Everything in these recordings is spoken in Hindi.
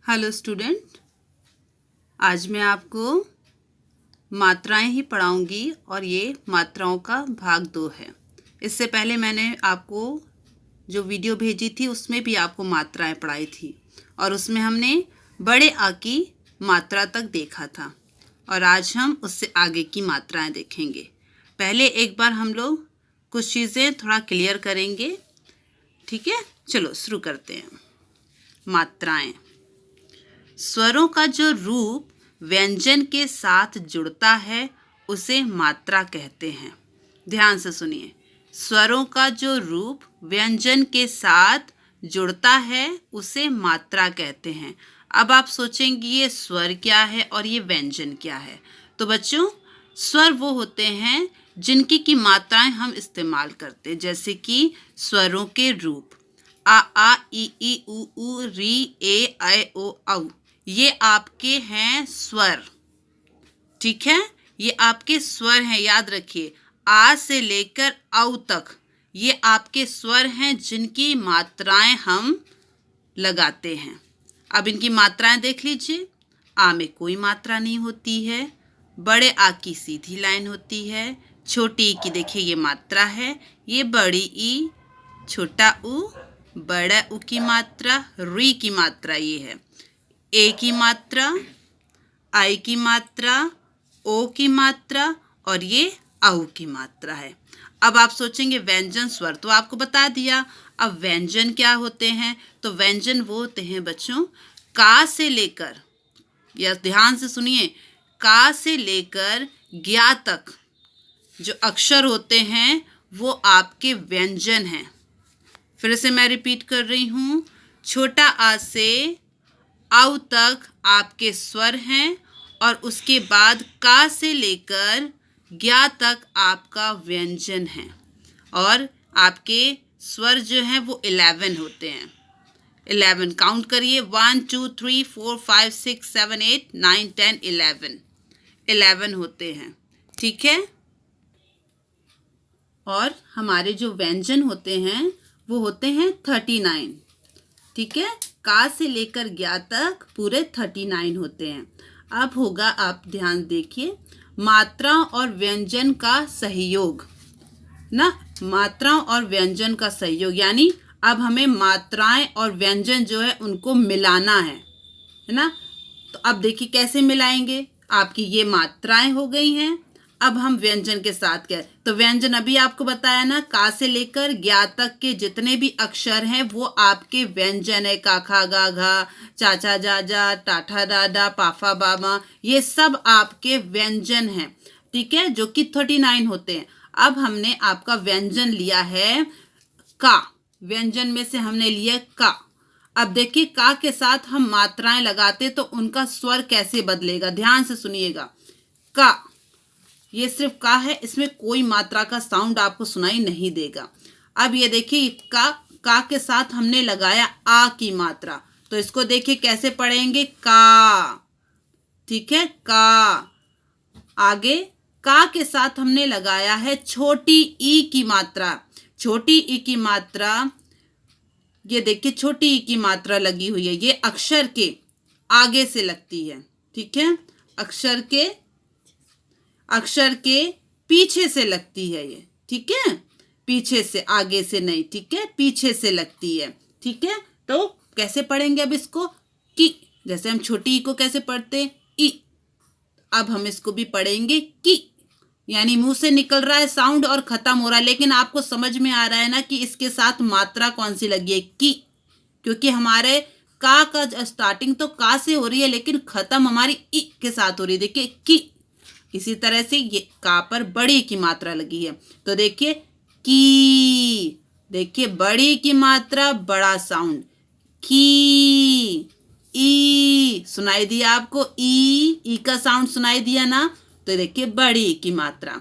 हेलो स्टूडेंट, आज मैं आपको मात्राएं ही पढ़ाऊंगी और ये मात्राओं का भाग 2 है। इससे पहले मैंने आपको जो वीडियो भेजी थी उसमें भी आपको मात्राएं पढ़ाई थी और उसमें हमने बड़े आ की मात्रा तक देखा था और आज हम उससे आगे की मात्राएं देखेंगे। पहले एक बार हम लोग कुछ चीज़ें थोड़ा क्लियर करेंगे, ठीक है? चलो शुरू करते हैं। मात्राएं, स्वरों का जो रूप व्यंजन के साथ जुड़ता है उसे मात्रा कहते हैं। ध्यान से सुनिए, स्वरों का जो रूप व्यंजन के साथ जुड़ता है उसे मात्रा कहते हैं। अब आप सोचेंगे ये स्वर क्या है और ये व्यंजन क्या है। तो बच्चों, स्वर वो होते हैं जिनकी की मात्राएं हम इस्तेमाल करते हैं, जैसे कि स्वरों के रूप आ ई ई उ री ए ऐ ओ औ, ये आपके हैं स्वर, ठीक है? ये आपके स्वर हैं, याद रखिए। आ से लेकर औ तक ये आपके स्वर हैं जिनकी मात्राएं हम लगाते हैं। अब इनकी मात्राएं देख लीजिए। आ में कोई मात्रा नहीं होती है, बड़े आ की सीधी लाइन होती है, छोटी ई की देखिए ये मात्रा है, ये बड़ी ई, छोटा उ, बड़ा उ की मात्रा, री की मात्रा ये है, ए की मात्रा, आई की मात्रा, ओ की मात्रा और ये औ की मात्रा है। अब आप सोचेंगे व्यंजन स्वर तो आपको बता दिया। अब व्यंजन क्या होते हैं? तो व्यंजन वो होते हैं बच्चों, का से लेकर, या ध्यान से सुनिए, का से लेकर ज्ञा तक जो अक्षर होते हैं वो आपके व्यंजन हैं। फिर से मैं रिपीट कर रही हूँ, छोटा आ से औ तक आपके स्वर हैं और उसके बाद का से लेकर ज्ञा तक आपका व्यंजन है और आपके स्वर जो हैं वो 11 होते हैं। 11 काउंट करिए, 1 2 3 4 5 6 7 8 9 10 11 होते हैं, ठीक है? और हमारे जो व्यंजन होते हैं वो होते हैं 39, ठीक है? का से लेकर ज्ञा तक पूरे 39 होते हैं। अब होगा, आप ध्यान देखिए, मात्रा और व्यंजन का सहयोग ना, मात्रा और व्यंजन का सहयोग, यानी अब हमें मात्राएं और व्यंजन जो है उनको मिलाना है ना। तो अब देखिए कैसे मिलाएंगे। आपकी ये मात्राएं हो गई हैं, अब हम व्यंजन के साथ क्या, तो व्यंजन अभी आपको बताया ना, का से लेकर ज्ञा तक के जितने भी अक्षर हैं वो आपके व्यंजन है। का खा गा घा, चाचा जा जा, टाठा डाडा, पाफा बामा, ये सब आपके व्यंजन हैं, ठीक है? जो कि 39 होते हैं। अब हमने आपका व्यंजन लिया है का, व्यंजन में से हमने लिया का। अब देखिए का के साथ हम मात्राएं लगाते तो उनका स्वर कैसे बदलेगा, ध्यान से सुनिएगा। का, ये सिर्फ का है, इसमें कोई मात्रा का साउंड आपको सुनाई नहीं देगा। अब ये देखिए का के साथ हमने लगाया आ की मात्रा, तो इसको देखिए कैसे पढ़ेंगे, का, ठीक है? का। आगे का के साथ हमने लगाया है छोटी ई की मात्रा, छोटी ई की मात्रा, ये देखिए छोटी ई की मात्रा लगी हुई है, ये अक्षर के आगे से लगती है, ठीक है? अक्षर के पीछे से लगती है ये, ठीक है? पीछे से, आगे से नहीं, ठीक है? पीछे से लगती है, ठीक है? तो कैसे पढ़ेंगे अब इसको, कि जैसे हम छोटी ई को कैसे पढ़ते हैं, ई, अब हम इसको भी पढ़ेंगे कि, यानी मुंह से निकल रहा है साउंड और खत्म हो रहा है, लेकिन आपको समझ में आ रहा है ना कि इसके साथ मात्रा कौन सी लगी है, की, क्योंकि हमारे का स्टार्टिंग तो का से हो रही है लेकिन खत्म हमारी ई के साथ हो रही है, देखिए की। इसी तरह से ये का पर बड़ी की मात्रा लगी है, तो देखिए की, देखिए बड़ी की मात्रा, बड़ा साउंड, की, ई सुनाई दिया आपको, ई का साउंड सुनाई दिया ना। तो देखिए बड़ी की मात्रा।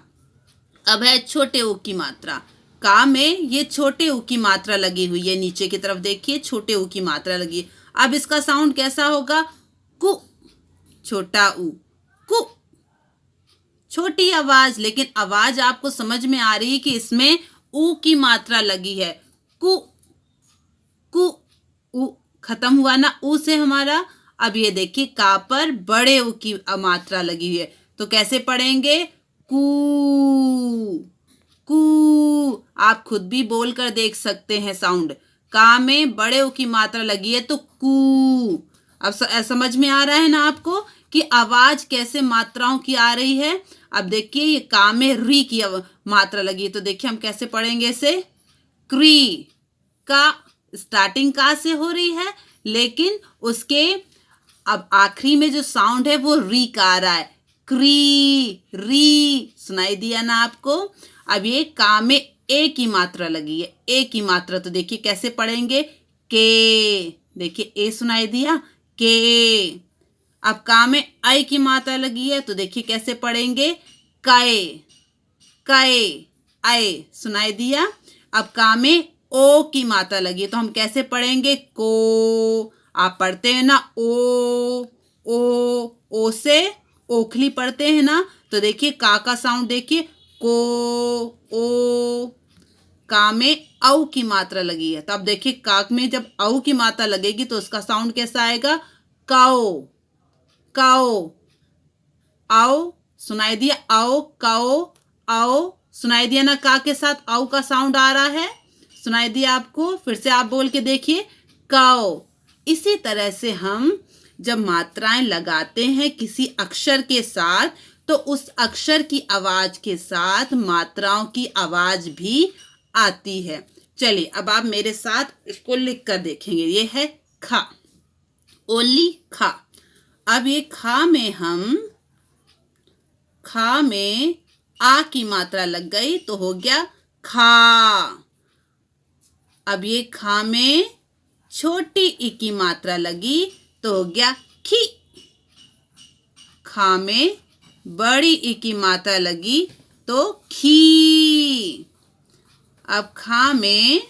अब है छोटे ऊ की मात्रा, का में ये छोटे ऊ की मात्रा लगी हुई है, नीचे की तरफ देखिए छोटे ऊ की मात्रा लगी। अब इसका साउंड कैसा होगा, कु, छोटा ऊ, कु, छोटी आवाज, लेकिन आवाज आपको समझ में आ रही है कि इसमें ऊ की मात्रा लगी है, कु, कु, ऊ खत्म हुआ ना ऊ से हमारा। अब ये देखिए का पर बड़े ऊ की मात्रा लगी हुई है, तो कैसे पढ़ेंगे? कू, कू। आप खुद भी बोल कर देख सकते हैं साउंड। का में बड़े ऊ की मात्रा लगी है तो कू। अब समझ में आ रहा है ना आपको कि आवाज कैसे मात्राओं की आ रही है? अब देखिए ये का में री की मात्रा लगी है, तो देखिए हम कैसे पढ़ेंगे इसे? क्री। का स्टार्टिंग का से हो रही है, लेकिन उसके अब आखिरी में जो साउंड है वो री का आ रहा है। क्री, री। सुनाई दिया ना आपको? अब ये का में ए की मात्रा लगी है, ए की मात्रा, तो देखिए कैसे पढ़ेंगे? के। देखिए ए सुनाई दिया, के। अब का में आई की मात्रा लगी है, तो देखिए कैसे पढ़ेंगे? कए, कए, आए। सुनाई दिया? अब का में ओ की मात्रा लगी है, तो हम कैसे पढ़ेंगे? को। आप पढ़ते हैं ना ओ से ओखली पढ़ते हैं ना, तो देखिए का साउंड देखिए, को, ओ। का में औ की मात्रा लगी है, तो अब देखिए का में जब औ की मात्रा लगेगी तो उसका साउंड कैसा आएगा? काओ, काओ, आओ। सुनाई दिया? आओ, काओ, आओ। सुनाई दिया ना? का के साथ औ का साउंड आ रहा है। सुनाई दिया आपको? फिर से आप बोल के देखिए, काओ। इसी तरह से हम जब मात्राएं लगाते हैं किसी अक्षर के साथ, तो उस अक्षर की आवाज के साथ मात्राओं की आवाज भी आती है। चलिए अब आप मेरे साथ इसको लिख कर देखेंगे। ये है खा, ओनली खा। अब ये खा में आ की मात्रा लग गई तो हो गया खा। अब ये खा में छोटी ई की मात्रा लगी तो हो गया खी। खा में बड़ी ई की मात्रा लगी तो खी। अब खा में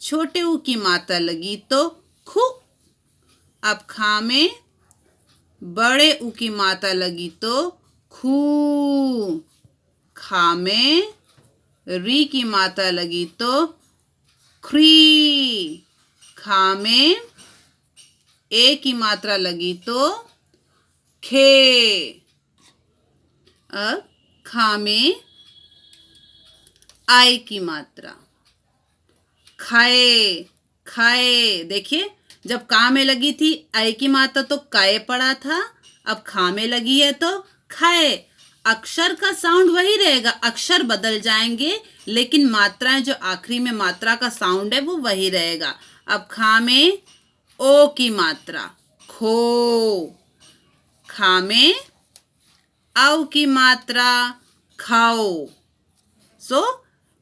छोटे ऊ की मात्रा लगी तो खू। अब खा में बड़े ऊ की मात्रा लगी तो खू। खा में री की मात्रा लगी तो ख्री। खा में ए की मात्रा लगी तो खे। अब खा में आई की मात्रा, खाए, खाए। देखिए जब का में लगी थी आई की मात्रा तो काए पड़ा था, अब खा में लगी है तो खाए। अक्षर का साउंड वही रहेगा, अक्षर बदल जाएंगे लेकिन मात्राएं जो आखिरी में मात्रा का साउंड है वो वही रहेगा। अब खा में ओ की मात्रा खो। खा में औ की मात्रा खाओ।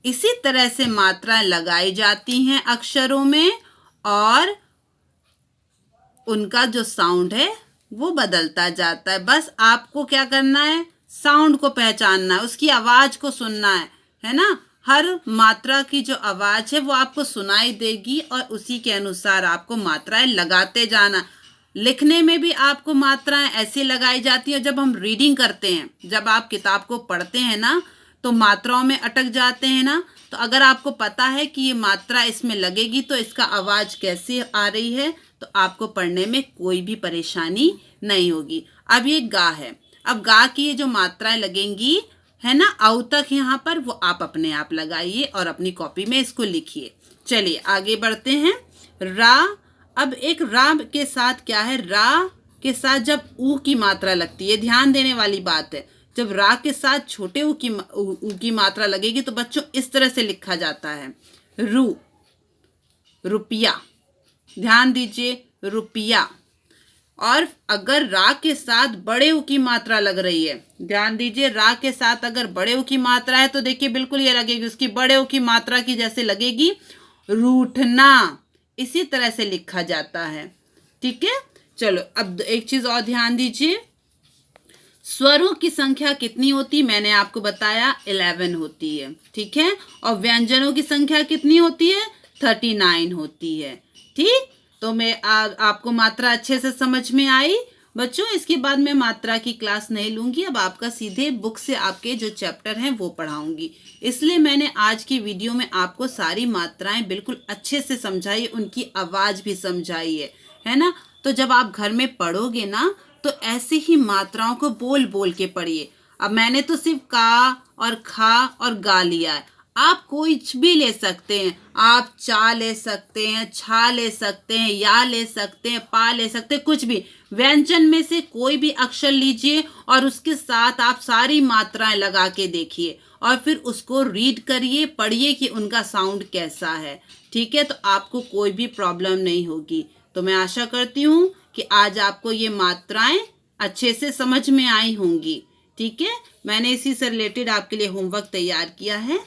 इसी तरह से मात्राएं लगाई जाती हैं अक्षरों में और उनका जो साउंड है वो बदलता जाता है। बस आपको क्या करना है? साउंड को पहचानना है, उसकी आवाज को सुनना है ना? हर मात्रा की जो आवाज है वो आपको सुनाई देगी और उसी के अनुसार आपको मात्राएं लगाते जाना। लिखने में भी आपको मात्राएं ऐसी लगाई जाती है। जब हम रीडिंग करते हैं, जब आप किताब को पढ़ते हैं ना, तो मात्राओं में अटक जाते हैं ना, तो अगर आपको पता है कि ये मात्रा इसमें लगेगी तो इसका आवाज कैसी आ रही है, तो आपको पढ़ने में कोई भी परेशानी नहीं होगी। अब ये गा है, अब गा की ये जो मात्राएं लगेंगी है ना, औ तक यहाँ पर, वो आप अपने आप लगाइए और अपनी कॉपी में इसको लिखिए। चलिए आगे बढ़ते हैं। रा। अब एक रा के साथ क्या है? रा के साथ जब ऊ की मात्रा लगती है, ध्यान देने वाली बात है, जब रा के साथ छोटे ऊ की मात्रा लगेगी तो बच्चों इस तरह से लिखा जाता है, रू, रुपया। ध्यान दीजिए, रुपया। और अगर रा के साथ बड़े ऊ की मात्रा लग रही है, ध्यान दीजिए, रा के साथ अगर बड़े ऊ की मात्रा है तो देखिए बिल्कुल ये लगेगी, उसकी बड़े ऊ की मात्रा की जैसे लगेगी, रूठना। इसी तरह से लिखा जाता है। ठीक है, चलो अब एक चीज और ध्यान दीजिए, स्वरों की संख्या कितनी होती? मैंने आपको बताया 11 होती है। ठीक है, और व्यंजनों की संख्या कितनी होती है? 39 होती है। ठीक, तो मैं आपको मात्रा अच्छे से समझ में आई बच्चों। इसके बाद मैं मात्रा की क्लास नहीं लूंगी, अब आपका सीधे बुक से आपके जो चैप्टर हैं वो पढ़ाऊंगी। इसलिए मैंने आज की वीडियो में आपको सारी मात्राएं बिल्कुल अच्छे से समझाई, उनकी आवाज भी समझाई है है ना। तो जब आप घर में पढ़ोगे ना तो ऐसी ही मात्राओं को बोल बोल के पढ़िए। अब मैंने तो सिर्फ का और खा और गा लिया है, आप कुछ भी ले सकते हैं। आप चा ले सकते हैं, छा ले सकते हैं, या ले सकते हैं, पा ले सकते हैं, कुछ भी व्यंजन में से कोई भी अक्षर लीजिए और उसके साथ आप सारी मात्राएं लगा के देखिए और फिर उसको रीड करिए, पढ़िए कि उनका साउंड कैसा है। ठीक है, तो आपको कोई भी प्रॉब्लम नहीं होगी। तो मैं आशा करती हूँ कि आज आपको ये मात्राएं अच्छे से समझ में आई होंगी। ठीक है, मैंने इसी से रिलेटेड आपके लिए होमवर्क तैयार किया है।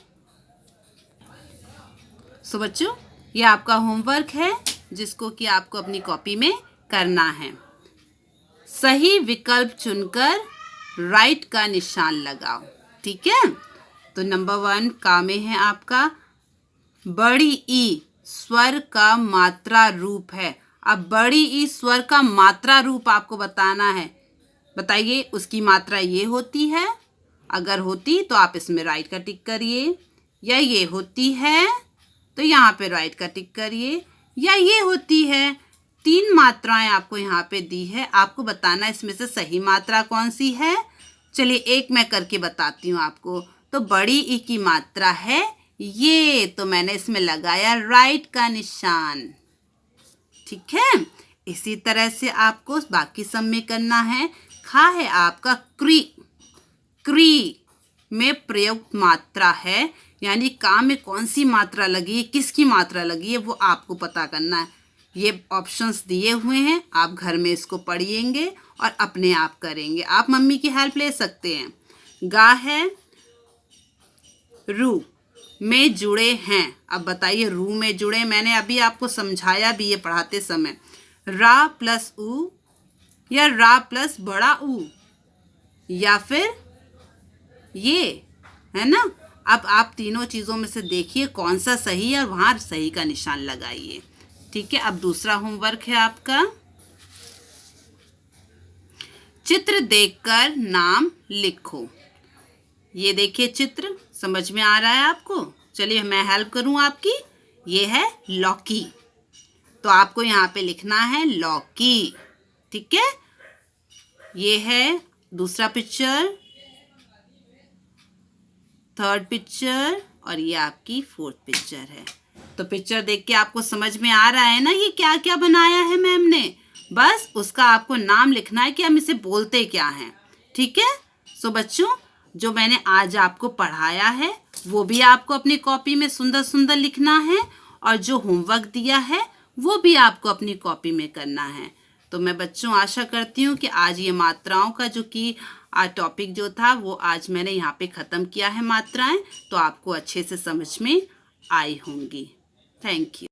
सो बच्चों, ये आपका होमवर्क है जिसको कि आपको अपनी कॉपी में करना है। सही विकल्प चुनकर राइट का निशान लगाओ। ठीक है, तो नंबर 1 का में है आपका बड़ी ई स्वर का मात्रा रूप है। अब बड़ी ई स्वर का मात्रा रूप आपको बताना है। बताइए उसकी मात्रा ये होती है, अगर होती तो आप इसमें राइट का टिक करिए, या ये होती है तो यहाँ पे राइट का टिक करिए, या ये होती है। 3 मात्राएं आपको यहाँ पे दी है, आपको बताना इसमें से सही मात्रा कौन सी है। चलिए एक मैं करके बताती हूँ आपको। तो बड़ी ई की मात्रा है ये, तो मैंने इसमें लगाया राइट का निशान। ठीक है, इसी तरह से आपको बाकी सब में करना है। खा है आपका क्री, क्री में प्रयुक्त मात्रा है, यानी का में कौन सी मात्रा लगी है, किसकी मात्रा लगी है, वो आपको पता करना है। ये ऑप्शंस दिए हुए हैं, आप घर में इसको पढ़िएंगे और अपने आप करेंगे। आप मम्मी की हेल्प ले सकते हैं। गा है रू में जुड़े हैं। अब बताइए रू में जुड़े, मैंने अभी आपको समझाया भी ये पढ़ाते समय। रा प्लस ऊ या रा प्लस बड़ा ऊ, या फिर ये, है ना। अब आप तीनों चीज़ों में से देखिए कौन सा सही है और वहाँ सही का निशान लगाइए। ठीक है, अब दूसरा होमवर्क है आपका, चित्र देखकर नाम लिखो। ये देखिए चित्र समझ में आ रहा है आपको। चलिए मैं हेल्प करूं आपकी। ये है लौकी, तो आपको यहाँ पे लिखना है लौकी। ठीक है, ये है दूसरा पिक्चर, थर्ड पिक्चर, और ये आपकी 4th पिक्चर है। तो पिक्चर देख के आपको समझ में आ रहा है ना ये क्या क्या बनाया है मैम ने। बस उसका आपको नाम लिखना है कि हम इसे बोलते क्या हैं। ठीक है, सो बच्चों जो मैंने आज आपको पढ़ाया है वो भी आपको अपनी कॉपी में सुंदर सुंदर लिखना है, और जो होमवर्क दिया है वो भी आपको अपनी कॉपी में करना है। तो मैं बच्चों आशा करती हूँ कि आज ये मात्राओं का जो कि टॉपिक जो था वो आज मैंने यहाँ पे ख़त्म किया है मात्राएं, तो आपको अच्छे से समझ में आई होंगी। Thank you.